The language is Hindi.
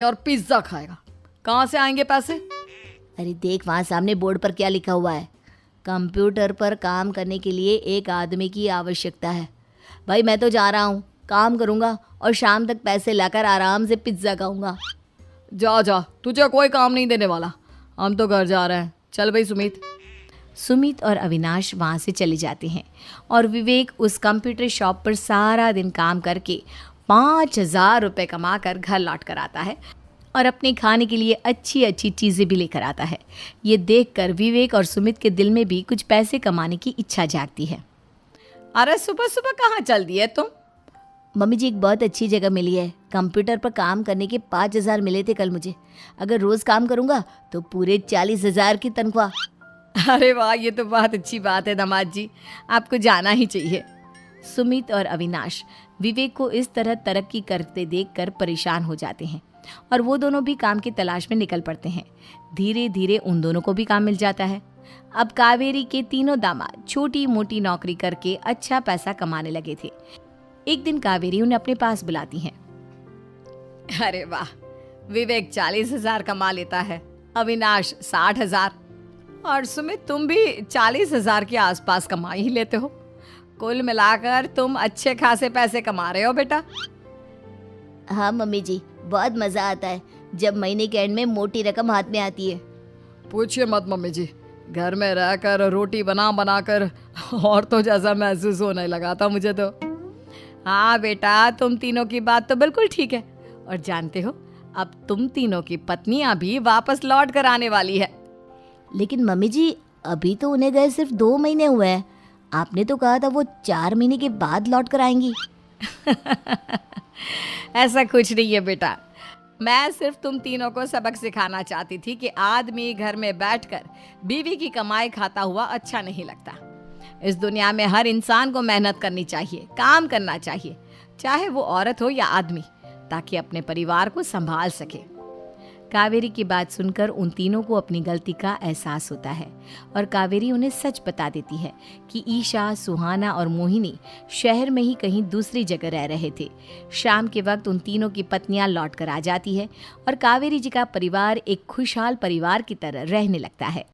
और पिज्जा खाएगा। कहाँ से आएंगे पैसे? अरे देख वहाँ सामने बोर्ड पर क्या लिखा हुआ है। कंप्यूटर पर काम करने के लिए एक आदमी की आवश्यकता है। भाई मैं तो जा रहा हूँ, काम करूँगा और शाम तक पैसे लाकर आराम से पिज्ज़ा खाऊंगा। जा जा, तुझे कोई काम नहीं देने वाला। हम तो घर जा रहे हैं। चल भाई सुमित। सुमित और अविनाश वहाँ से चले जाते हैं और विवेक उस कंप्यूटर शॉप पर सारा दिन काम करके 5,000 रुपये कमा कर घर लौट कर आता है और अपने खाने के लिए अच्छी अच्छी चीज़ें भी लेकर आता है। ये देखकर विवेक और सुमित के दिल में भी कुछ पैसे कमाने की इच्छा जागती है। अरे सुबह सुबह कहाँ चल दिए तुम? मम्मी जी एक बहुत अच्छी जगह मिली है। कंप्यूटर पर काम करने के 5,000 मिले थे कल मुझे। अगर रोज़ काम करूँगा तो पूरे 40,000 की तनख्वाह। अरे वाह, ये तो बहुत अच्छी बात है दामाद जी, आपको जाना ही चाहिए। सुमित और अविनाश विवेक को इस तरह तरक्की करते देखकर परेशान हो जाते हैं और वो दोनों भी काम की तलाश में निकल पड़ते हैं। धीरे धीरे उन दोनों को भी काम मिल जाता है। अब कावेरी के तीनों दामाद छोटी मोटी नौकरी करके अच्छा पैसा कमाने लगे थे। एक दिन कावेरी उन्हें अपने पास बुलाती है। अरे वाह, विवेक 40,000 कमा लेता है, अविनाश 60,000 और सुमित तुम भी 40,000 के आसपास कमा ही लेते हो। कुल मिलाकर तुम अच्छे खासे पैसे कमा रहे हो बेटा। हाँ मम्मी जी, बहुत मज़ा आता है जब महीने के एंड में मोटी रकम हाथ में आती है। पूछिए मत मम्मी जी, घर में रहकर रोटी बना बना कर और तो जैसा महसूस होने लगा था मुझे तो। हाँ बेटा, तुम तीनों की बात तो बिल्कुल ठीक है। और जानते हो, अब तुम तीनों की पत्नियां भी वापस लौट कर आने वाली है। लेकिन मम्मी जी अभी तो उन्हें गए सिर्फ 2 महीने हुए हैं। आपने तो कहा था वो 4 महीने के बाद लौट कर आएंगी। ऐसा कुछ नहीं है बेटा, मैं सिर्फ तुम तीनों को सबक सिखाना चाहती थी कि आदमी घर में बैठकर बीवी की कमाई खाता हुआ अच्छा नहीं लगता। इस दुनिया में हर इंसान को मेहनत करनी चाहिए, काम करना चाहिए, चाहे वो औरत हो या आदमी, ताकि अपने परिवार को संभाल सके। कावेरी की बात सुनकर उन तीनों को अपनी गलती का एहसास होता है और कावेरी उन्हें सच बता देती है कि ईशा, सुहाना और मोहिनी शहर में ही कहीं दूसरी जगह रह रहे थे। शाम के वक्त उन तीनों की पत्नियां लौट कर आ जाती है और कावेरी जी का परिवार एक खुशहाल परिवार की तरह रहने लगता है।